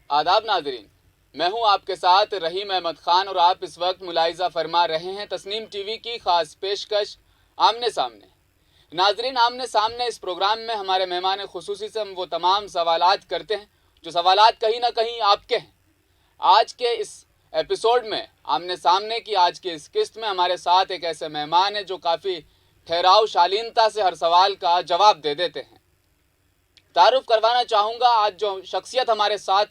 आदाब नाजरीन, मैं हूं आपके साथ रहीम अहमद खान और आप इस वक्त मुलाहिजा फरमा रहे हैं तस्नीम टीवी की खास पेशकश आमने सामने। नाजरीन, आमने सामने इस प्रोग्राम में हमारे मेहमान खुसूसी से हम वो तमाम सवालात करते हैं जो सवालात कहीं ना कहीं आपके हैं। आज के इस एपिसोड में आमने सामने की आज की इस किस्त में हमारे साथ एक ऐसे मेहमान हैं जो काफ़ी ठहराव शालीनता से हर सवाल का जवाब दे देते हैं। तारुफ करवाना चाहूँगा आज जो शख्सियत हमारे साथ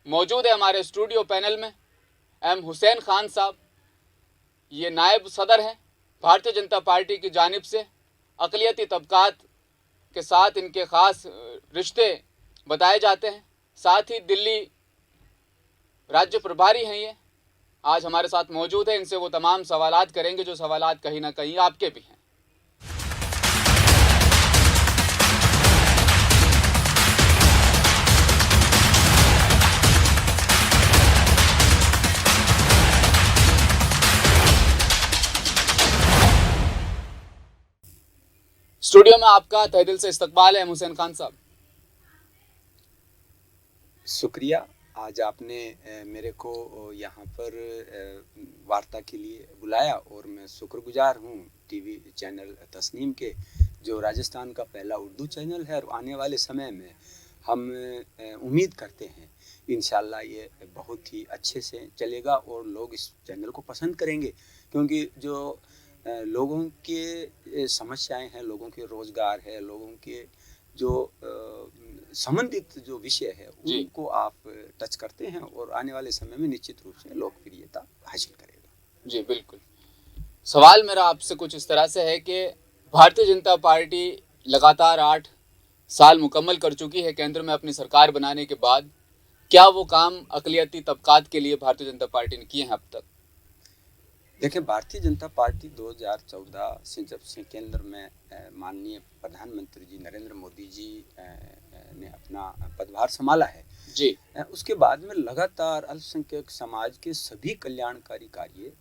मौजूद है हमारे स्टूडियो पैनल में, एम हुसैन खान साहब। ये नायब सदर हैं भारतीय जनता पार्टी की जानिब से। अक़लियती तबकात के साथ इनके ख़ास रिश्ते बताए जाते हैं। साथ ही दिल्ली राज्य प्रभारी हैं ये। आज हमारे साथ मौजूद है, इनसे वो तमाम सवालात करेंगे जो सवालात कहीं ना कहीं आपके भी हैं। स्टूडियो में आपका तहे दिल से इस्तकबाल है हुसैन खान साहब। शुक्रिया, आज आपने मेरे को यहाँ पर वार्ता के लिए बुलाया और मैं शुक्रगुजार हूँ टीवी चैनल तस्नीम के, जो राजस्थान का पहला उर्दू चैनल है। और आने वाले समय में हम उम्मीद करते हैं इंशाल्लाह ये बहुत ही अच्छे से चलेगा और लोग इस चैनल को पसंद करेंगे, क्योंकि जो लोगों के समस्याएं हैं, लोगों के रोज़गार है, लोगों के जो संबंधित जो विषय है उनको आप टच करते हैं और आने वाले समय में निश्चित रूप से लोकप्रियता हासिल करेगा। जी बिल्कुल। सवाल मेरा आपसे कुछ इस तरह से है कि भारतीय जनता पार्टी लगातार 8 साल मुकम्मल कर चुकी है केंद्र में अपनी सरकार बनाने के बाद। क्या वो काम अक़लियती तबकात के लिए भारतीय जनता पार्टी ने किए हैं अब तक? देखिए, भारतीय जनता पार्टी 2014 से जब से केंद्र में माननीय प्रधानमंत्री जी नरेंद्र मोदी जी ने अपना पदभार संभाला है जी, उसके बाद में लगातार अल्पसंख्यक समाज के सभी कल्याणकारी कार्य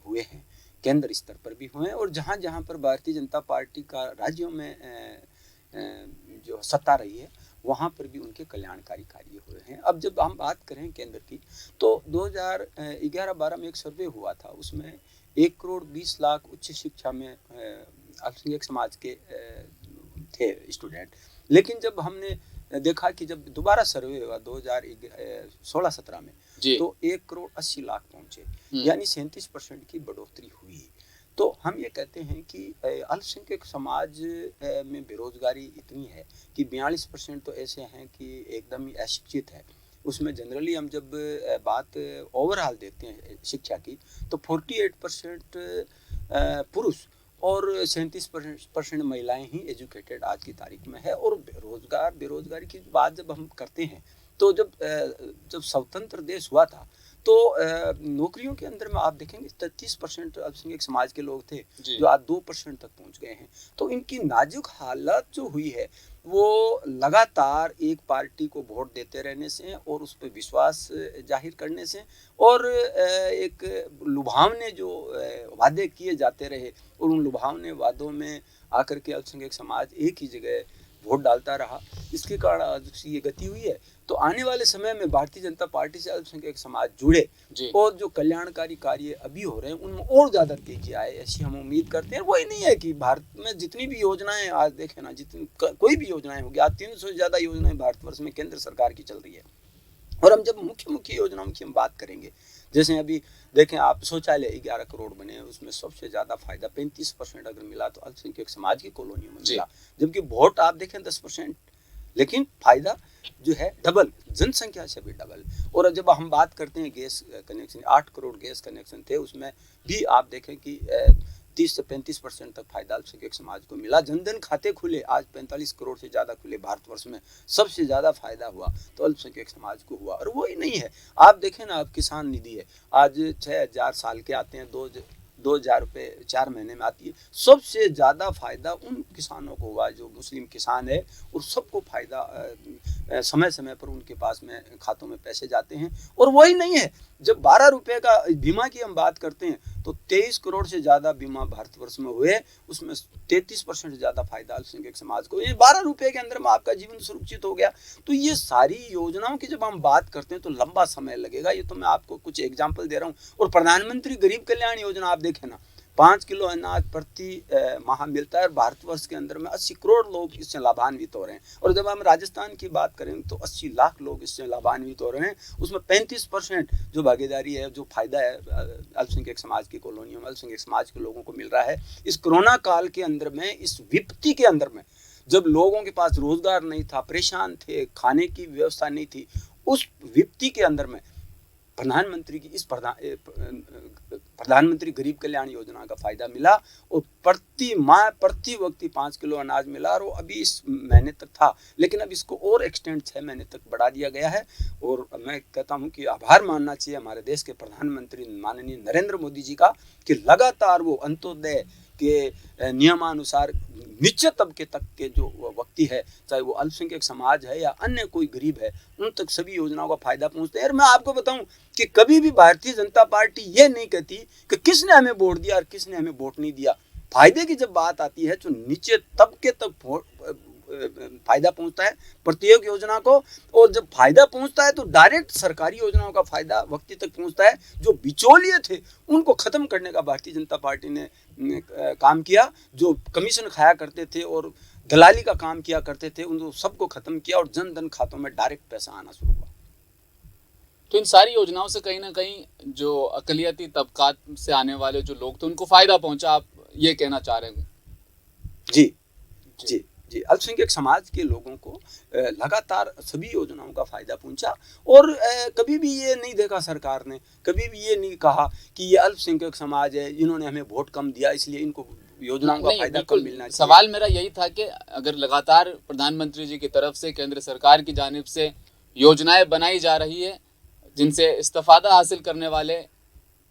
हुए हैं, केंद्र स्तर पर भी हुए हैं और जहाँ जहाँ पर भारतीय जनता पार्टी का राज्यों में जो सत्ता रही है वहाँ पर भी उनके कल्याणकारी कार्य हुए हैं। अब जब हम बात करें केंद्र की, तो 2011-12 में एक सर्वे हुआ था, उसमें 1,20,00,000 उच्च शिक्षा में अल्पसंख्यक समाज के थे स्टूडेंट। लेकिन जब हमने देखा कि जब दोबारा सर्वे हुआ 2016-17 में, तो 1,80,00,000 पहुंचे, यानी 37% की बढ़ोतरी हुई। तो हम ये कहते हैं कि अल्पसंख्यक समाज में बेरोजगारी इतनी है कि 42% तो ऐसे हैं कि एकदम ही अशिक्षित है। उसमें जनरली हम जब बात ओवरऑल देखते हैं शिक्षा की, तो 48% पुरुष और 37% महिलाएं ही एजुकेटेड आज की तारीख में है। और बेरोजगारी की बात जब हम करते हैं, तो जब स्वतंत्र देश हुआ था, तो नौकरियों के अंदर में आप देखेंगे 33% अल्पसंख्यक समाज के लोग थे, जो आज 2% तक पहुंच गए हैं। तो इनकी नाजुक हालत जो हुई है वो लगातार एक पार्टी को वोट देते रहने से और उस पर विश्वास जाहिर करने से और एक लुभावने जो वादे किए जाते रहे और उन लुभावने वादों में आकर के अल्पसंख्यक समाज एक ही जगह वोट डालता रहा, इसके कारण आज ये गति हुई है। तो आने वाले समय में भारतीय जनता पार्टी से अल्पसंख्यक समाज जुड़े और जो कल्याणकारी कार्य अभी हो रहे हैं उनमें और ज़्यादा तेजी आए, ऐसी हम उम्मीद करते हैं। वही नहीं है कि भारत में जितनी भी योजनाएं आज देखें ना, जितनी कोई भी योजनाएं होगी, आज 300 से ज़्यादा योजनाएं भारतवर्ष में केंद्र सरकार की चल रही है। और हम जब मुख्य योजनाओं की हम बात करेंगे, जैसे अभी देखें आप, शौचालय 11 करोड़ बने, उसमें सबसे ज़्यादा फायदा 35% अगर मिला तो अल्पसंख्यक समाज की कॉलोनियों में मिला, जबकि वोट आप देखें 10%, लेकिन फायदा जो है डबल, जनसंख्या से भी डबल। और जब हम बात करते हैं gas connection, 8 crore gas connection थे, उसमें भी आप देखें कि 30 से 35% तक फायदा अल्पसंख्यक समाज को मिला। जनधन खाते खुले, आज 45 करोड़ से ज़्यादा खुले भारतवर्ष में, सबसे ज़्यादा फायदा हुआ तो अल्पसंख्यक समाज को हुआ। और वो ही नहीं है, आप देखें ना, आप किसान निधि है, आज 6,000 साल के आते हैं, 2,000 रुपये 4 महीने में आती है। सबसे ज़्यादा फायदा उन किसानों को हुआ जो मुस्लिम किसान है, और सबको फायदा समय समय पर उनके पास में खातों में पैसे जाते हैं। और वही नहीं है, जब 12 रुपये का बीमा की हम बात करते हैं, तो 23 करोड़ से ज़्यादा बीमा भारतवर्ष में हुए, उसमें 33% से ज़्यादा फायदा अल्पसंख्यक समाज को। ये 12 रुपये के अंदर में आपका जीवन सुरक्षित हो गया। तो ये सारी योजनाओं की जब हम बात करते हैं तो लंबा समय लगेगा। ये तो मैं आपको कुछ एग्जाम्पल दे रहा हूँ। और प्रधानमंत्री गरीब कल्याण योजना आप देखें ना, 5 किलो अनाज प्रति माह मिलता है और भारतवर्ष के अंदर में 80 करोड़ लोग इससे लाभान्वित हो रहे हैं। और जब हम राजस्थान की बात करें तो 80 लाख लोग इससे लाभान्वित हो रहे हैं। उसमें 35% जो भागीदारी है, जो फायदा है अल्पसंख्यक समाज की कॉलोनियों में अल्पसंख्यक समाज के लोगों को मिल रहा है। इस कोरोना काल के अंदर में, इस विपत्ति के अंदर में, जब लोगों के पास रोजगार नहीं था, परेशान थे, खाने की व्यवस्था नहीं थी, उस विपत्ति के अंदर में प्रधानमंत्री की इस प्रधानमंत्री गरीब कल्याण योजना का फायदा मिला और प्रति माह प्रति व्यक्ति 5 किलो अनाज मिला। और वो अभी इस महीने तक था, लेकिन अब इसको और एक्सटेंड 6 महीने तक बढ़ा दिया गया है। और मैं कहता हूं कि आभार मानना चाहिए हमारे देश के प्रधानमंत्री माननीय नरेंद्र मोदी जी का, कि लगातार वो अंत्योदय के नियमानुसार निश्चित तबके तक के जो व्यक्ति है, चाहे वो अल्पसंख्यक समाज है या अन्य कोई गरीब है, उन तक सभी योजनाओं का फायदा पहुंचता है। और मैं आपको बताऊं कि कभी भी भारतीय जनता पार्टी ये नहीं कहती कि किसने हमें वोट दिया और किसने हमें वोट नहीं दिया। फायदे की जब बात आती है तो नीचे तबके तक फायदा पहुंचता है प्रत्येक योजना को। और जब फायदा पहुंचता है तो डायरेक्ट सरकारी योजनाओं का फायदा व्यक्ति तक पहुंचता है। जो बिचौलिए थे उनको खत्म करने का भारतीय जनता पार्टी ने काम किया। जो कमीशन खाया करते थे और दलाली का काम किया करते थे, उन सबको खत्म किया और जन धन खातों में डायरेक्ट पैसा आना शुरू हुआ। तो इन सारी योजनाओं से कहीं ना कहीं जो अकलियती तबकात से आने वाले जो लोग थे उनको फायदा पहुंचा, आप ये कहना चाह रहे हैं? जी जी जी, अल्पसंख्यक समाज के लोगों को लगातार सभी योजनाओं का फायदा पहुंचा। और कभी भी ये नहीं देखा सरकार ने, कभी भी ये नहीं कहा कि ये अल्पसंख्यक समाज है, इन्होंने हमें वोट कम दिया इसलिए इनको योजनाओं का फायदा कम मिलना चाहिए। सवाल मेरा यही था कि अगर लगातार प्रधानमंत्री जी की तरफ से, केंद्र सरकार की जानिब से योजनाएं बनाई जा रही है जिनसे इस्तेफादा हासिल करने वाले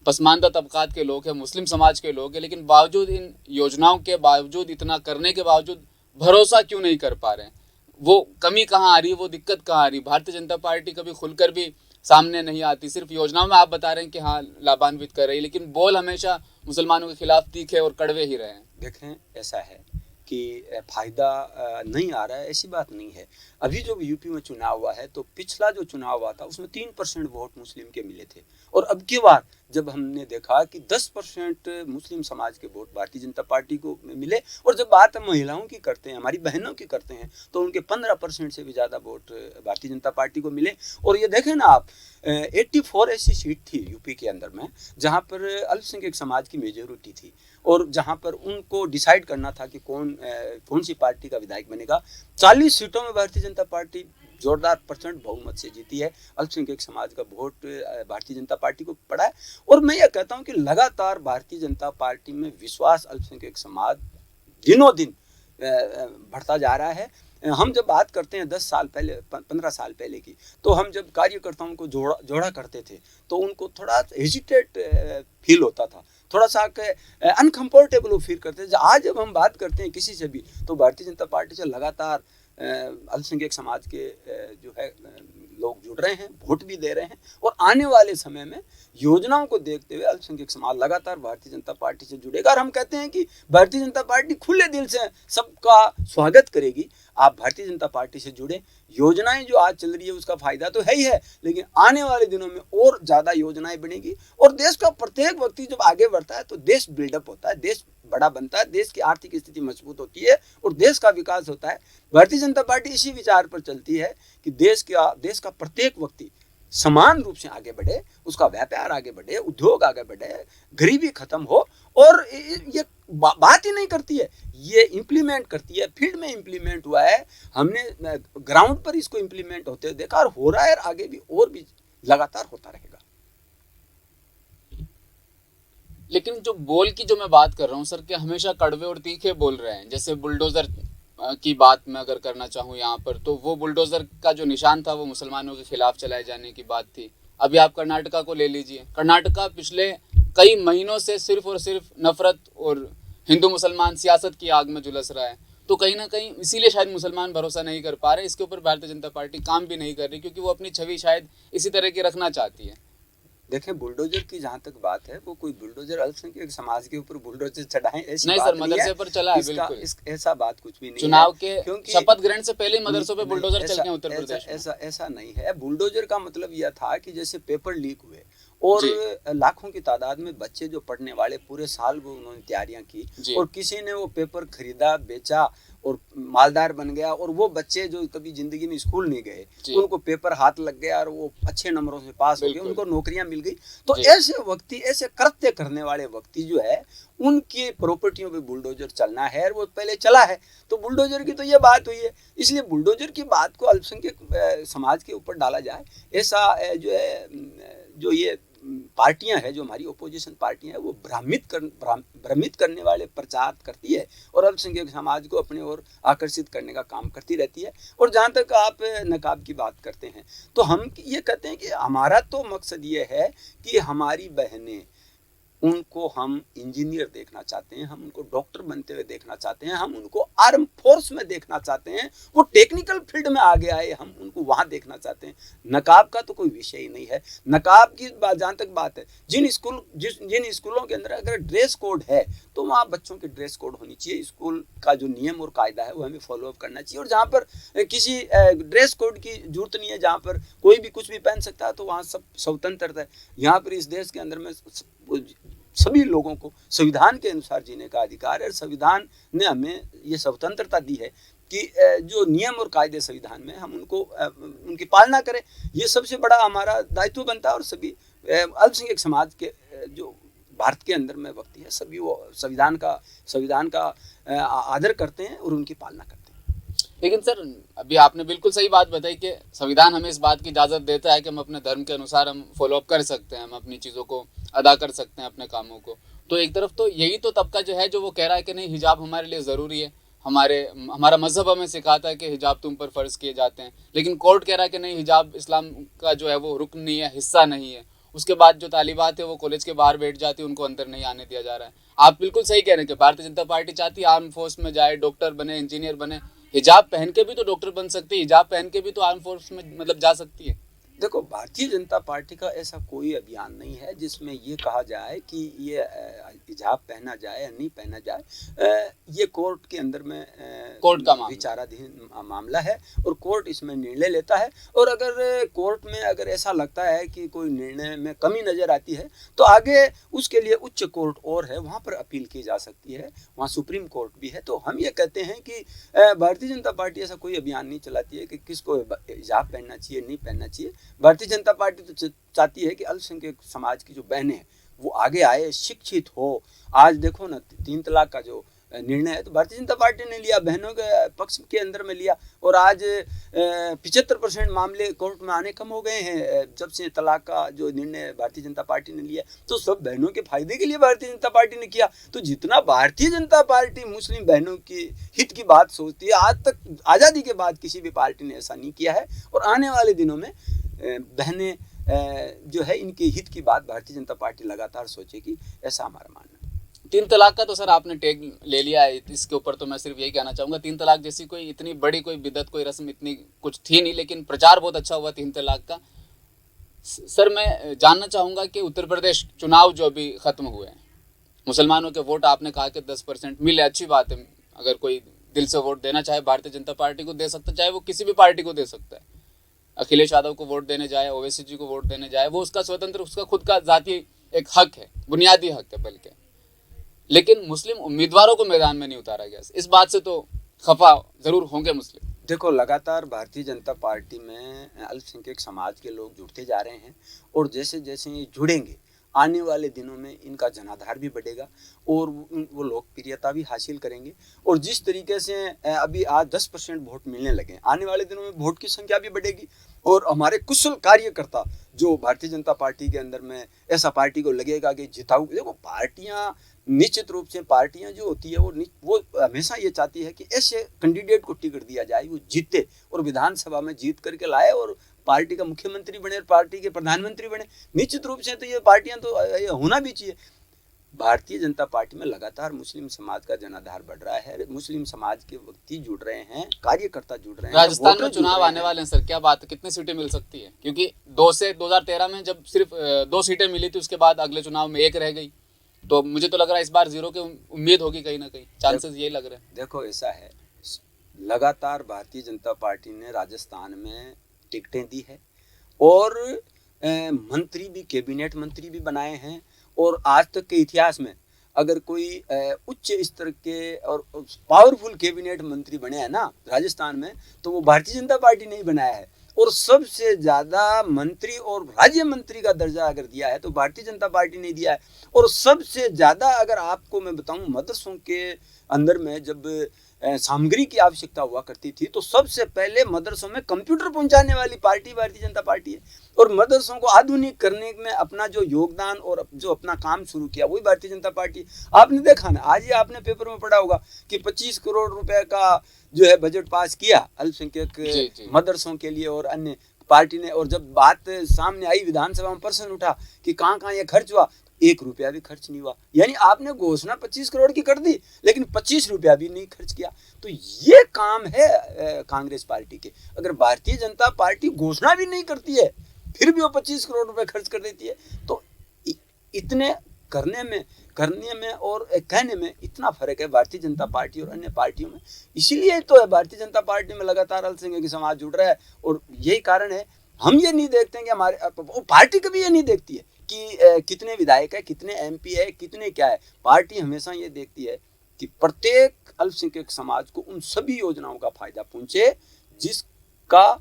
पसमानदा तबकात के लोग हैं, मुस्लिम समाज के लोग हैं, लेकिन बावजूद इन योजनाओं के बावजूद, इतना करने के बावजूद भरोसा क्यों नहीं कर पा रहे हैं? वो कमी कहाँ आ रही है, वो दिक्कत कहाँ आ रही है? भारतीय जनता पार्टी कभी खुलकर भी सामने नहीं आती। सिर्फ योजनाओं में आप बता रहे हैं कि हाँ लाभान्वित कर रही है, लेकिन बोल हमेशा मुसलमानों के खिलाफ तीखे और कड़वे ही रहे हैं। देखें, ऐसा है कि फायदा नहीं आ रहा है, ऐसी बात नहीं है। अभी जो यूपी में चुनाव हुआ है तो पिछला जो चुनाव हुआ था उसमें 3% वोट मुस्लिम के मिले थे। और अब की बार जब हमने देखा कि 10% मुस्लिम समाज के वोट भारतीय जनता पार्टी को मिले, और जब बात हम महिलाओं की करते हैं, हमारी बहनों की करते हैं, तो उनके 15% से भी ज़्यादा वोट भारतीय जनता पार्टी को मिले। और ये देखें ना आप, 84 ऐसी सीट थी यूपी के अंदर में जहाँ पर अल्पसंख्यक समाज की मेजोरिटी थी और जहाँ पर उनको डिसाइड करना था कि कौन सी पार्टी का विधायक बनेगा। 40 सीटों में भारतीय जनता पार्टी जोरदार % बहुमत से जीती है। अल्पसंख्यक समाज का वोट भारतीय जनता पार्टी को पड़ा है। और मैं ये कहता हूँ कि लगातार भारतीय जनता पार्टी में विश्वास अल्पसंख्यक समाज दिनों दिन बढ़ता जा रहा है। हम जब बात करते हैं 10 साल पहले, 15 साल पहले की, तो हम जब कार्यकर्ताओं को जोड़ा करते थे तो उनको थोड़ा हेजिटेट फील होता था, थोड़ा सा अनकम्फर्टेबल फील करते थे। आज जब हम बात करते हैं किसी से भी, तो भारतीय जनता पार्टी से लगातार अल्पसंख्यक समाज के जो है लोग जुड़ रहे हैं, वोट भी दे रहे हैं। और आने वाले समय में योजनाओं को देखते हुए अल्पसंख्यक समाज लगातार भारतीय जनता पार्टी से जुड़ेगा। और हम कहते हैं कि भारतीय जनता पार्टी खुले दिल से सबका स्वागत करेगी। आप भारतीय जनता पार्टी से जुड़े, योजनाएं जो आज चल रही है उसका फायदा तो है ही है, लेकिन आने वाले दिनों में और ज़्यादा योजनाएं बनेगी। और देश का प्रत्येक व्यक्ति जब आगे बढ़ता है तो देश बिल्डअप होता है, देश बड़ा बनता है, देश की आर्थिक स्थिति मजबूत होती है और देश का विकास होता है। भारतीय जनता पार्टी इसी विचार पर चलती है कि देश का प्रत्येक व्यक्ति समान रूप से आगे बढ़े, उसका व्यापार आगे बढ़े, उद्योग आगे बढ़े, गरीबी खत्म हो। और ये बात ही नहीं करती है, ये इम्प्लीमेंट करती है। फील्ड में इम्प्लीमेंट हुआ है, हमने ग्राउंड पर इसको इम्प्लीमेंट होते देखा और हो रहा है, और आगे भी और भी लगातार होता रहेगा। लेकिन जो बोल की जो मैं बात कर रहा हूँ सर, कि हमेशा कड़वे और तीखे बोल रहे हैं। जैसे बुलडोजर की बात मैं अगर करना चाहूँ यहाँ पर, तो वो बुलडोजर का जो निशान था वो मुसलमानों के खिलाफ चलाए जाने की बात थी। अभी आप कर्नाटका को ले लीजिए, कर्नाटका पिछले कई महीनों से सिर्फ और सिर्फ नफरत और हिंदू मुसलमान सियासत की आग में झुलस रहा है। तो कहीं ना कहीं इसीलिए शायद मुसलमान भरोसा नहीं कर पा रहे। इसके ऊपर भारतीय जनता पार्टी काम भी नहीं कर रही, क्योंकि वो अपनी छवि शायद इसी तरह की रखना चाहती है। देखें, बुलडोजर की जहाँ तक बात है, वो कोई बुलडोजर अल्पसंख्यक समाज के ऊपर बुलडोजर चढ़ाएं ऐसी नहीं बात सर, नहीं मदरसे है। पर चला है इसका बिल्कुल। ऐसा बात कुछ भी नहीं है। चुनाव के क्योंकि शपथ ग्रहण से पहले ही मदरसों पे नहीं, बुलडोजर चल ऐसा के हैं उत्तर ऐसा प्रदेश में। ऐसा ऐसा नहीं है। बुलडोजर का मतलब यह था कि जैसे पेपर लीक हुए और जी लाखों की तादाद में बच्चे जो पढ़ने वाले, पूरे साल वो उन्होंने तैयारियां की जी और किसी ने वो पेपर खरीदा, बेचा और मालदार बन गया, और वो बच्चे जो कभी जिंदगी में स्कूल नहीं गए, जी उनको पेपर हाथ लग गया और वो अच्छे नंबरों से पास हो गए, बिल्कुल उनको नौकरियां मिल गई। तो जी ऐसे व्यक्ति, ऐसे कृत्य करने वाले व्यक्ति जो है, उनकी प्रॉपर्टियों पे बुलडोजर चलना है, और वो पहले चला है। तो बुलडोजर की तो ये बात हुई है, इसलिए बुलडोजर की बात को अल्पसंख्यक समाज के ऊपर डाला जाए, ऐसा जो है, जो ये पार्टियां हैं, जो हमारी ओपोजिशन पार्टियां हैं, वो भ्रमित करने वाले प्रचार करती है और अल्पसंख्यक समाज को अपने ओर आकर्षित करने का काम करती रहती है। और जहाँ तक आप नकाब की बात करते हैं, तो हम ये कहते हैं कि हमारा तो मकसद ये है कि हमारी बहनें, उनको हम इंजीनियर देखना चाहते हैं, हम उनको डॉक्टर बनते हुए देखना चाहते हैं, हम उनको आर्म फोर्स में देखना चाहते हैं, वो टेक्निकल फील्ड में आगे आए, हम उनको वहाँ देखना चाहते हैं। नकाब का तो कोई विषय ही नहीं है। नकाब की जहाँ तक बात है, जिन स्कूलों के अंदर अगर ड्रेस कोड है, तो वहाँ बच्चों की ड्रेस कोड होनी चाहिए, स्कूल का जो नियम और कायदा है वो हमें फॉलोअप करना चाहिए। और जहाँ पर किसी ड्रेस कोड की जरूरत नहीं है, जहाँ पर कोई भी कुछ भी पहन सकता है, तो वहाँ सब स्वतंत्रता है। यहाँ पर इस देश के अंदर में सभी लोगों को संविधान के अनुसार जीने का अधिकार है, और संविधान ने हमें ये स्वतंत्रता दी है कि जो नियम और कायदे संविधान में, हम उनको उनकी पालना करें। ये सबसे बड़ा हमारा दायित्व बनता है। और सभी अल्पसंख्यक समाज के जो भारत के अंदर में व्यक्ति है, सभी वो संविधान का आदर करते हैं और उनकी पालना करते हैं। लेकिन सर, अभी आपने बिल्कुल सही बात बताई कि संविधान हमें इस बात की इजाज़त देता है कि हम अपने धर्म के अनुसार हम फॉलोअप कर सकते हैं, हम अपनी चीज़ों को अदा कर सकते हैं, अपने कामों को। तो एक तरफ तो यही तो तबका जो है, जो वो कह रहा है कि नहीं, हिजाब हमारे लिए ज़रूरी है, हमारा मजहब हमें सिखाता है कि हिजाब तुम पर फ़र्ज़ किए जाते हैं। लेकिन कोर्ट कह रहा है कि नहीं, हिजाब इस्लाम का जो है वो रुकन नहीं है, हिस्सा नहीं है। उसके बाद जो तालिबात है वो कॉलेज के बाहर बैठ जाती है, उनको अंदर नहीं आने दिया जा रहा है। आप बिल्कुल सही कह रहे हैं कि भारतीय जनता पार्टी चाहती है आर्म फोर्स में जाए, डॉक्टर बने, इंजीनियर बने। हिजाब पहन के भी तो डॉक्टर बन सकती है, हिजाब पहन के भी तो आर्म फोर्स में मतलब जा सकती है। देखो, भारतीय जनता पार्टी का ऐसा कोई अभियान नहीं है जिसमें ये कहा जाए कि ये हिजाब पहना जाए या नहीं पहना जाए। ये कोर्ट के अंदर में कोर्ट का विचाराधीन मामला है और कोर्ट इसमें निर्णय लेता है। और अगर कोर्ट में अगर ऐसा लगता है कि कोई निर्णय में कमी नज़र आती है, तो आगे उसके लिए उच्च कोर्ट और है, वहाँ पर अपील की जा सकती है, वहाँ सुप्रीम कोर्ट भी है। तो हम ये कहते हैं कि भारतीय जनता पार्टी ऐसा कोई अभियान नहीं चलाती है कि किसको हिजाब पहनना चाहिए, नहीं पहनना चाहिए। भारतीय जनता पार्टी तो चाहती है कि अल्पसंख्यक समाज की जो बहनें हैं वो आगे आए, शिक्षित हो। आज देखो ना, 3 तलाक का जो निर्णय है, तो भारतीय जनता पार्टी ने लिया, बहनों के पक्ष के अंदर में लिया, और आज 75% मामले कोर्ट में आने कम हो गए हैं जब से तलाक का जो निर्णय भारतीय जनता पार्टी ने लिया। तो सब बहनों के फायदे के लिए भारतीय जनता पार्टी ने किया। तो जितना भारतीय जनता पार्टी मुस्लिम बहनों की हित की बात सोचती है, आज तक आज़ादी के बाद किसी भी पार्टी ने ऐसा नहीं किया है। और आने वाले दिनों में बहनें जो है, इनके हित की बात भारतीय जनता पार्टी लगातार सोचेगी, ऐसा हमारा मानना है। 3 तलाक का तो सर आपने टेक ले लिया है, इसके ऊपर तो मैं सिर्फ यही कहना चाहूँगा, 3 तलाक जैसी कोई इतनी बड़ी कोई बिदअत, कोई रस्म इतनी कुछ थी नहीं, लेकिन प्रचार बहुत अच्छा हुआ 3 तलाक का। सर, मैं जानना चाहूँगा कि उत्तर प्रदेश चुनाव जो अभी ख़त्म हुए हैं, मुसलमानों के वोट आपने कहा कि 10% मिले, अच्छी बात है। अगर कोई दिल से वोट देना चाहे भारतीय जनता पार्टी को दे सकता है, चाहे वो किसी भी पार्टी को दे सकता है। अखिलेश यादव को वोट देने जाए, ओवैसी जी को वोट देने जाए, वो उसका स्वतंत्र, उसका खुद का जाती एक हक है, बुनियादी हक है बल्कि। लेकिन मुस्लिम उम्मीदवारों को मैदान में नहीं उतारा गया। इस बात से तो खफा जरूर होंगे मुस्लिम। देखो, लगातार भारतीय जनता पार्टी में अल्पसंख्यक समाज के लोग जुड़ते जा रहे हैं, और जैसे जैसे ये जुड़ेंगे, आने वाले दिनों में इनका जनाधार भी बढ़ेगा और वो लोकप्रियता भी हासिल करेंगे। और जिस तरीके से अभी आज 10% वोट मिलने लगे, आने वाले दिनों में वोट की संख्या भी बढ़ेगी। और हमारे कुशल कार्यकर्ता जो भारतीय जनता पार्टी के अंदर में, ऐसा पार्टी को लगेगा कि जिताऊ। देखो, पार्टियां निश्चित रूप से, पार्टियां जो होती है वो हमेशा ये चाहती है कि ऐसे कैंडिडेट को टिकट दिया जाए, वो जीते और विधानसभा में जीत करके लाए और पार्टी का मुख्यमंत्री बने और पार्टी के प्रधानमंत्री बने। निश्चित रूप से तो ये पार्टियां तो ये होना भी चाहिए। भारतीय जनता पार्टी में लगातार मुस्लिम समाज का जनाधार बढ़ रहा है, मुस्लिम समाज के व्यक्ति जुड़ रहे हैं, कार्यकर्ता जुड़ रहे हैं। राजस्थान में चुनाव आने वाले हैं सर, क्या बात है, कितनी सीटें मिल सकती है? क्योंकि 2013 में जब सिर्फ 2 सीटें मिली थी, उसके बाद अगले चुनाव में 1 रह गई, तो मुझे तो लग रहा है इस बार 0 की उम्मीद होगी, कहीं ना कहीं चांसेस यही लग रहे हैं। देखो ऐसा है, लगातार भारतीय जनता पार्टी ने राजस्थान में टिकटें दी है और मंत्री भी, कैबिनेट मंत्री भी बनाए हैं, और आज तक के इतिहास में अगर कोई उच्च स्तर के और पावरफुल कैबिनेट मंत्री बने हैं ना राजस्थान में, तो वो भारतीय जनता पार्टी ने ही बनाया है। और सबसे ज़्यादा मंत्री और राज्य मंत्री का दर्जा अगर दिया है तो भारतीय जनता पार्टी ने दिया है। और सबसे ज़्यादा अगर आपको मैं बताऊं, मदरसों के अंदर में जब सामग्री की आवश्यकता हुआ करती थी तो सबसे पहले मदरसों में कंप्यूटर पहुंचाने वाली पार्टी भारतीय जनता पार्टी है। और मदरसों को आधुनिक करने में अपना जो योगदान और जो अपना काम शुरू किया वही भारतीय जनता पार्टी। आपने देखा ना, आज ही आपने पेपर में पढ़ा होगा कि 25 करोड़ रुपए का जो है बजट पास किया अल्पसंख्यक मदरसों के लिए और अन्य पार्टी ने। और जब बात सामने आई, विधानसभा में प्रश्न उठा कि कहाँ कहाँ ये खर्च हुआ, 1 रुपया भी खर्च नहीं हुआ। यानी आपने घोषणा 25 करोड़ की कर दी लेकिन 25 रुपया भी नहीं खर्च किया। तो ये काम है कांग्रेस पार्टी के। अगर भारतीय जनता पार्टी घोषणा भी नहीं करती है फिर भी वो 25 करोड़ रुपए खर्च कर देती है, तो इतने करने में और कहने में इतना फर्क है भारतीय जनता पार्टी और अन्य पार्टियों में। इसीलिए तो है भारतीय जनता पार्टी में लगातार अल्पसंख्यक समाज जुड़ रहा है। और यही कारण है, हम ये नहीं देखते हैं कि हमारे पार्टी कभी ये नहीं देखती है कि कितने विधायक है, कितने एमपी है, कितने क्या है। पार्टी हमेशा ये देखती है कि प्रत्येक अल्पसंख्यक समाज को उन सभी योजनाओं का फायदा पहुंचे जिसका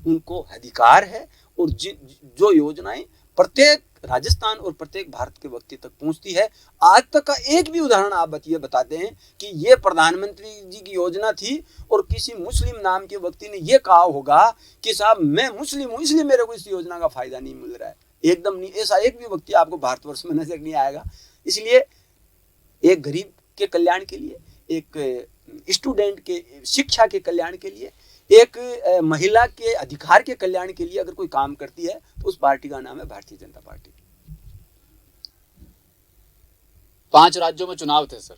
उनको अधिकार है, और जो योजनाएं प्रत्येक राजस्थान और प्रत्येक भारत के व्यक्ति तक पहुंचती है। आज तक का एक भी उदाहरण आप बताते हैं कि ये प्रधानमंत्री जी की योजना थी और किसी मुस्लिम नाम के व्यक्ति ने ये कहा होगा कि साहब मैं मुस्लिम हूं इसलिए मेरे को इस योजना का फायदा नहीं मिल रहा है? एकदम नहीं, ऐसा एक भी व्यक्ति आपको भारतवर्ष में नजर नहीं आएगा। इसलिए एक गरीब के कल्याण के लिए, एक स्टूडेंट के शिक्षा के कल्याण के लिए, एक महिला के अधिकार के कल्याण के लिए अगर कोई काम करती है तो उस पार्टी का नाम है भारतीय जनता पार्टी। 5 राज्यों में चुनाव थे सर,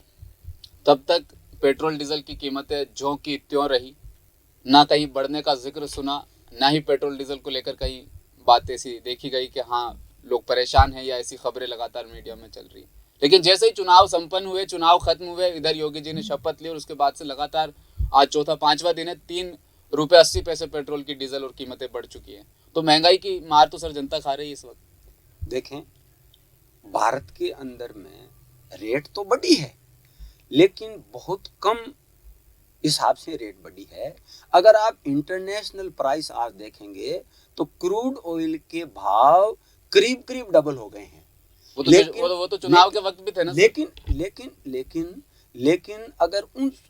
तब तक पेट्रोल डीजल की कीमतें ज्यों की त्यों रही, ना कहीं बढ़ने का जिक्र सुना, ना ही पेट्रोल डीजल को लेकर कहीं बात ऐसी देखी गई कि हाँ लोग परेशान हैं या ऐसी खबरें लगातार मीडिया में चल रही। लेकिन जैसे ही चुनाव संपन्न हुए, चुनाव खत्म हुए, इधर योगी जी ने शपथ ली और उसके बाद से लगातार आज चौथा 5वां दिन है, 3 रुपये 80 पैसे पेट्रोल की, डीजल और कीमतें बढ़ चुकी हैं। तो महंगाई की मार तो सर जनता खा रही है इस वक्त। देखें, भारत के अंदर में रेट तो बढ़ी है लेकिन बहुत कम हिसाब से रेट बढ़ी है। अगर आप इंटरनेशनल प्राइस आज देखेंगे तो क्रूड ऑयल के भाव करीब करीब डबल हो गए हैं। वो तो चुनाव के वक्त भी थे ना। लेकिन अगर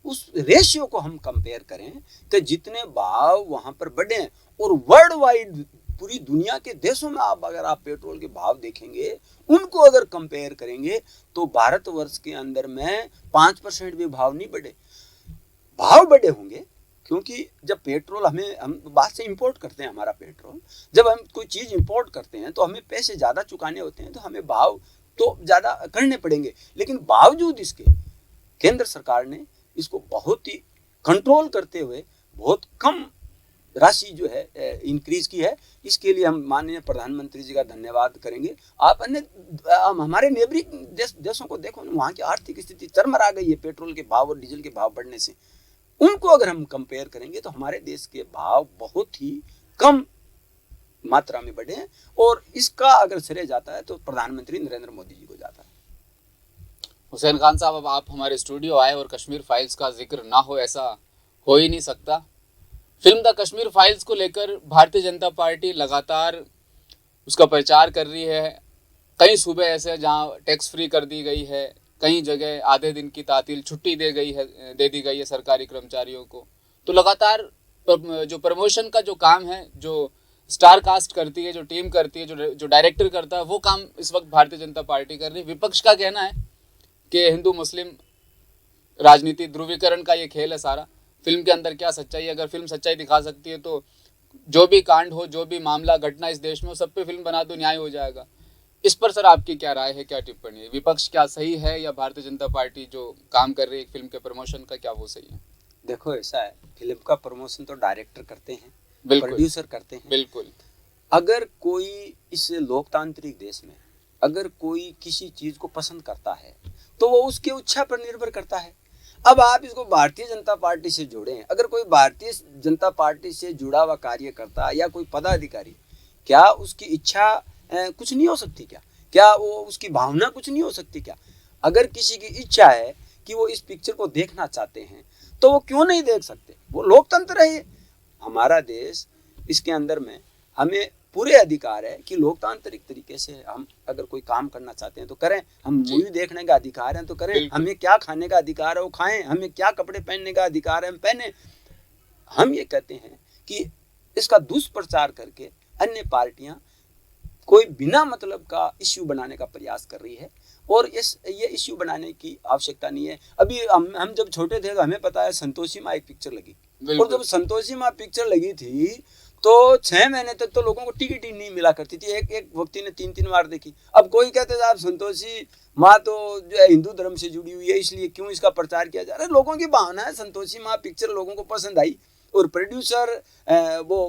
उस रेशियो को हम कंपेयर करें कि जितने भाव वहां पर बढ़े और वर्ल्ड वाइड पूरी दुनिया के देशों में अगर आप पेट्रोल के भाव देखेंगे, उनको अगर कंपेयर करेंगे तो भारतवर्ष के अंदर में 5% भी भाव नहीं बढ़े। भाव बढ़े होंगे क्योंकि जब पेट्रोल हम बाहर से इंपोर्ट करते हैं, हमारा पेट्रोल जब हम कोई चीज इंपोर्ट करते हैं तो हमें पैसे ज्यादा चुकाने होते हैं, तो हमें भाव तो ज्यादा करने पड़ेंगे। लेकिन बावजूद इसके केंद्र सरकार ने इसको बहुत ही कंट्रोल करते हुए बहुत कम राशि जो है इंक्रीज की है। इसके लिए हम माननीय प्रधानमंत्री जी का धन्यवाद करेंगे। आप हमारे नेबरिंग देशों को देखो, वहाँ की आर्थिक स्थिति चरमरा गई है पेट्रोल के भाव और डीजल के भाव बढ़ने से। उनको अगर हम कंपेयर करेंगे तो हमारे देश के भाव बहुत ही कम मात्रा में बढ़े हैं, और इसका अगर श्रेय जाता है तो प्रधानमंत्री नरेंद्र मोदी जी को जाता है। हुसैन खान साहब, अब आप हमारे स्टूडियो आए और कश्मीर फाइल्स का जिक्र ना हो ऐसा हो ही नहीं सकता। फिल्म द कश्मीर फाइल्स को लेकर भारतीय जनता पार्टी लगातार उसका प्रचार कर रही है। कई सूबे ऐसे जहां टैक्स फ्री कर दी गई है, कई जगह आधे दिन की तातील छुट्टी दे दी गई है सरकारी कर्मचारियों को। तो लगातार जो प्रमोशन का जो काम है, जो स्टार कास्ट करती है, जो टीम करती है, जो डायरेक्टर करता है, वो काम इस वक्त भारतीय जनता पार्टी कर रही है। विपक्ष का कहना है कि हिंदू मुस्लिम राजनीति ध्रुवीकरण का ये खेल है सारा। फिल्म के अंदर क्या सच्चाई है? अगर फिल्म सच्चाई दिखा सकती है तो जो भी कांड हो, जो भी मामला घटना इस देश में हो, सब पे फिल्म बना दो, न्याय हो जाएगा। इस पर सर आपकी क्या राय है, क्या टिप्पणी है? विपक्ष क्या सही है या भारतीय जनता पार्टी जो काम कर रही है फिल्म के प्रमोशन का, क्या वो सही है? देखो ऐसा है, फिल्म का प्रमोशन तो डायरेक्टर करते हैं, बिल्कुल प्रोड्यूसर करते हैं। बिल्कुल। अगर कोई इस लोकतांत्रिक देश में अगर कोई किसी चीज को पसंद करता है तो वो उसकी इच्छा पर निर्भर करता है। अब आप इसको भारतीय जनता पार्टी से जोड़ें, अगर कोई भारतीय जनता पार्टी से जुड़ा हुआ कार्य करता है या कोई पदाधिकारी, क्या उसकी इच्छा कुछ नहीं हो सकती क्या? क्या वो उसकी भावना कुछ नहीं हो सकती क्या? अगर किसी की इच्छा है कि वो इस पिक्चर को देखना चाहते हैं तो वो क्यों नहीं देख सकते? वो लोकतंत्र है ये, हमारा देश, इसके अंदर में हमें पूरे अधिकार है कि लोकतांत्रिक तरीके से हम अगर कोई काम करना चाहते हैं तो करें। हम मूवी देखने का अधिकार है तो करें, हमें क्या खाने का अधिकार है वो खाएं, हमें क्या कपड़े पहनने का अधिकार है हम पहने। हम ये कहते हैं कि इसका दुष्प्रचार करके अन्य पार्टियां कोई बिना मतलब का इश्यू बनाने का प्रयास कर रही है, और ये इश्यू बनाने की आवश्यकता नहीं है। अभी हम जब छोटे थे तो हमें पता है संतोषी माँ एक पिक्चर लगी, और जब संतोषी माँ पिक्चर लगी थी तो 6 महीने तक तो लोगों को टिकट ही नहीं मिला करती थी। एक व्यक्ति ने 3 बार देखी। अब कोई कहते थे आप संतोषी माँ तो जो है हिंदू धर्म से जुड़ी हुई है, इसलिए क्यों इसका प्रचार किया जा रहा है? लोगों की भावना है, संतोषी माँ पिक्चर लोगों को पसंद आई, और प्रोड्यूसर वो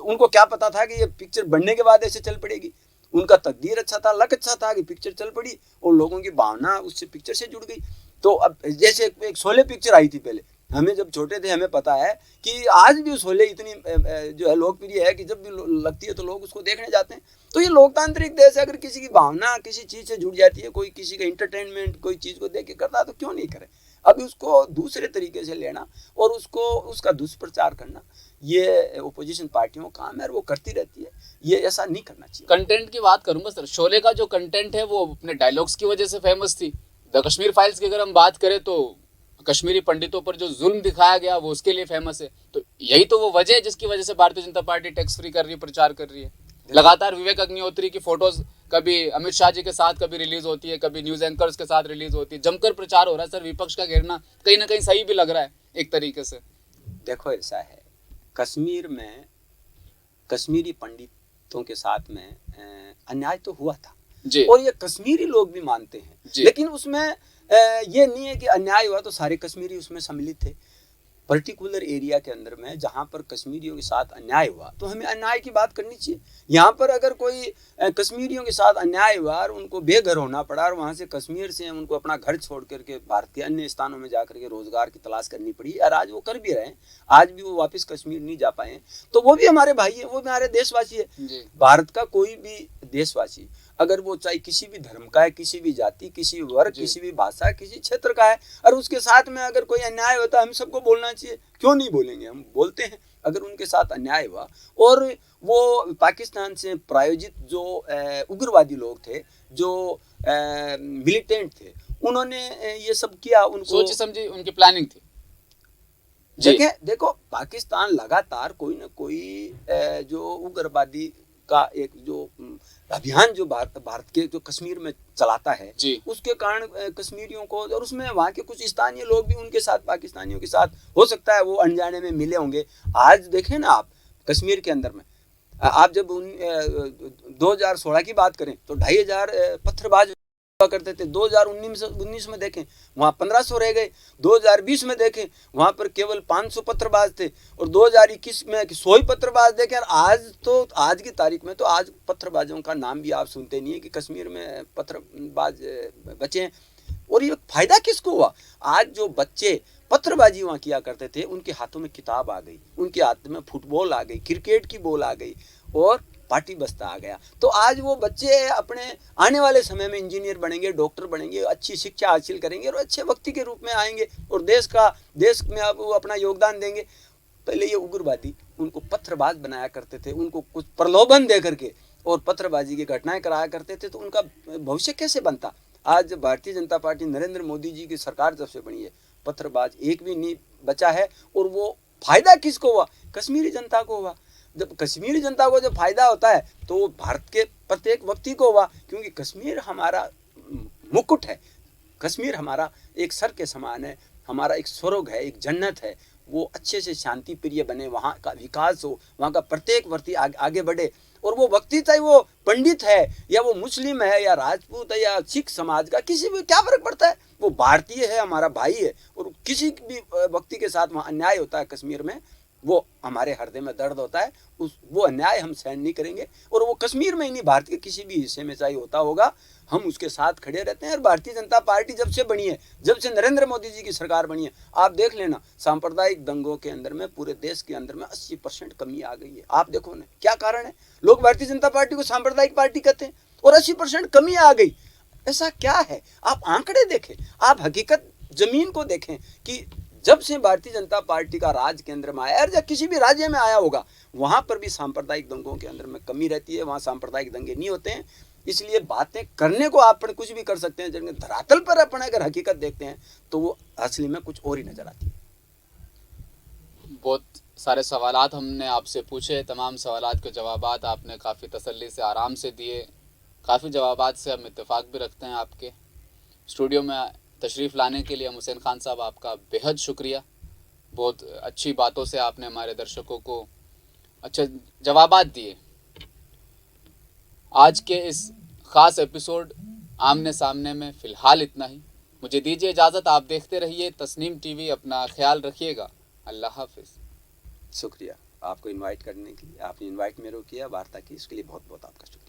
उनको क्या पता था कि ये पिक्चर बनने के बाद ऐसे चल पड़ेगी। उनका तकदीर अच्छा था, लक अच्छा था कि पिक्चर चल पड़ी और लोगों की भावना उससे पिक्चर से जुड़ गई। तो अब जैसे एक शोले पिक्चर आई थी पहले, हमें जब छोटे थे हमें पता है कि आज भी शोले इतनी जो है लोकप्रिय है कि जब भी लगती है तो लोग उसको देखने जाते हैं। तो ये लोकतांत्रिक देश है, अगर किसी की भावना किसी चीज़ से जुड़ जाती है, कोई किसी का इंटरटेनमेंट कोई चीज़ को देख के करता है तो क्यों नहीं करे? अभी उसको दूसरे तरीके से लेना और उसको उसका दुष्प्रचार करना, ये ओपोजिशन पार्टियों का काम है और वो करती रहती है। ये ऐसा नहीं करना चाहिए। कंटेंट की बात करूंगा सर, शोले का जो कंटेंट है वो अपने डायलॉग्स की वजह से फेमस थी। द कश्मीर फाइल्स की अगर हम बात करें तो कश्मीरी पंडितों पर जो जुल्म दिखाया गया वो उसके लिए फेमस है। तो यही तो वो वजह है जिसकी वजह से Bharatiya Janata party tax free कर रही है, प्रचार कर रही है। लगातार विवेक अग्निहोत्री की फोटोज कभी अमित शाह जी के साथ कभी रिलीज होती है, कभी न्यूज एंकर्स के साथ रिलीज होती है, जमकर प्रचार हो रहा है। सर विपक्ष का घेरना कहीं ना कहीं सही भी लग रहा है एक तरीके से। देखो ऐसा है, कश्मीर में कश्मीरी पंडितों के साथ में अन्याय तो हुआ था जी, और ये कश्मीरी लोग भी मानते हैं, लेकिन उसमें ये नहीं है कि अन्याय हुआ तो सारे कश्मीरी उसमें सम्मिलित थे। पर्टिकुलर एरिया के अंदर में जहाँ पर कश्मीरियों के साथ अन्याय हुआ तो हमें अन्याय की बात करनी चाहिए। यहाँ पर अगर कोई कश्मीरियों के साथ अन्याय हुआ और उनको बेघर होना पड़ा और वहाँ से कश्मीर से उनको अपना घर छोड़ करके भारत के अन्य स्थानों में जा करके रोजगार की तलाश करनी पड़ी, और आज वो कर भी रहे हैं, आज भी वो वापस कश्मीर नहीं जा पाए, तो वो भी हमारे भाई है, वो भी हमारे देशवासी है। भारत का कोई भी देशवासी अगर वो चाहे किसी भी धर्म का है, किसी भी जाति, किसी वर्ग, किसी भी भाषा, किसी क्षेत्र का है, और उसके साथ में अगर कोई अन्याय होता है हम सबको बोलना चाहिए। क्यों नहीं बोलेंगे? हम बोलते हैं। अगर उनके साथ अन्याय हुआ और वो पाकिस्तान से प्रायोजित जो उग्रवादी लोग थे, जो मिलिटेंट थे, उन्होंने ये सब किया, उनको सोची समझी उनकी प्लानिंग थी। देखो पाकिस्तान लगातार कोई ना कोई जो उग्रवादी का एक जो अभियान जो भारत के जो कश्मीर में चलाता है, उसके कारण कश्मीरियों को, और उसमें वहाँ के कुछ स्थानीय लोग भी उनके साथ, पाकिस्तानियों के साथ हो सकता है वो अनजाने में मिले होंगे। आज देखें ना आप कश्मीर के अंदर में, आप जब 2016 की बात करें तो 2500 पत्थरबाज करते थे। 2019 में देखें वहाँ 1500 रह गए, 2020 में देखें वहाँ पर केवल 500 पत्थरबाज थे, और 2021 में 100 ही पत्थरबाज देखें। और आज की तारीख में तो आज पत्थरबाजों का नाम भी आप सुनते नहीं है कि कश्मीर में पत्थरबाज बचे हैं। और ये फायदा किसको हुआ? आज जो बच्चे पत्थरबाजी वहाँ किया करते थे उनके हाथों में किताब आ गई, उनके हाथ में फुटबॉल आ गई, क्रिकेट की बॉल आ गई और पार्टी बस्ता आ गया। तो आज वो बच्चे अपने आने वाले समय में इंजीनियर बनेंगे, डॉक्टर बनेंगे, अच्छी शिक्षा हासिल करेंगे और अच्छे व्यक्ति के रूप में आएंगे और देश में अब वो अपना योगदान देंगे। पहले ये उग्रवादी उनको पत्थरबाज बनाया करते थे, उनको कुछ प्रलोभन दे करके और पत्थरबाजी की घटनाएं कराया करते थे, तो उनका भविष्य कैसे बनता? आज भारतीय जनता पार्टी नरेंद्र मोदी जी की सरकार जब से बनी है, पत्थरबाज एक भी नहीं बचा है। और वो फायदा किसको हुआ? कश्मीरी जनता को हुआ। जब कश्मीरी जनता को जब फायदा होता है तो वो भारत के प्रत्येक व्यक्ति को हुआ, क्योंकि कश्मीर हमारा मुकुट है, कश्मीर हमारा एक सर के समान है, हमारा एक स्वर्ग है, एक जन्नत है। वो अच्छे से शांति प्रिय बने, वहाँ का विकास हो, वहाँ का प्रत्येक व्यक्ति आगे बढ़े। और वो व्यक्ति चाहे वो पंडित है या वो मुस्लिम है या राजपूत है या सिख समाज का, किसी भी क्या फर्क पड़ता है, वो भारतीय है, हमारा भाई है। और किसी भी व्यक्ति के साथ वहाँ अन्याय होता है कश्मीर में, वो हमारे हृदय में दर्द होता है, वो अन्याय हम सहन नहीं करेंगे। और वो कश्मीर में ही नहीं, भारत के किसी भी हिस्से में चाहे होता होगा, हम उसके साथ खड़े रहते हैं। और भारतीय जनता पार्टी जब से बनी है, जब से नरेंद्र मोदी जी की सरकार बनी है, आप देख लेना सांप्रदायिक दंगों के अंदर में पूरे देश के अंदर में 80% कमी आ गई है। आप देखो ना क्या कारण है, लोग भारतीय जनता पार्टी को सांप्रदायिक पार्टी कहते हैं और 80% कमी आ गई। ऐसा क्या है? आप आंकड़े देखें, आप हकीकत जमीन को देखें कि जब से भारतीय जनता पार्टी का राज केंद्र में आया, या किसी भी राज्य में आया होगा, वहां पर भी सांप्रदायिक दंगों के अंदर में कमी रहती है, वहां सांप्रदायिक दंगे नहीं होते हैं। इसलिए बातें करने को आप कुछ भी कर सकते हैं, जब धरातल पर अपन अगर हकीकत देखते हैं तो वो असली में कुछ और ही नजर आती है। बहुत सारे सवालात हमने आपसे पूछे, तमाम सवालात के जवाबात आपने काफ़ी तसल्ली से आराम से दिए। काफ़ी जवाबात से हम इत्तेफाक भी रखते हैं। आपके स्टूडियो में तशरीफ़ लाने के लिए हुसैन खान साहब आपका बेहद शुक्रिया। बहुत अच्छी बातों से आपने हमारे दर्शकों को अच्छे जवाबात दिए। आज के इस ख़ास एपिसोड आमने सामने में फ़िलहाल इतना ही। मुझे दीजिए इजाज़त, आप देखते रहिए तस्नीम टीवी। अपना ख्याल रखिएगा। अल्लाह हाफिज़। शुक्रिया आपको इनवाइट करने के लिए, आपने इनवाइट मेरे को किया, वार्ता की, इसके लिए बहुत बहुत आपका शुक्रिया।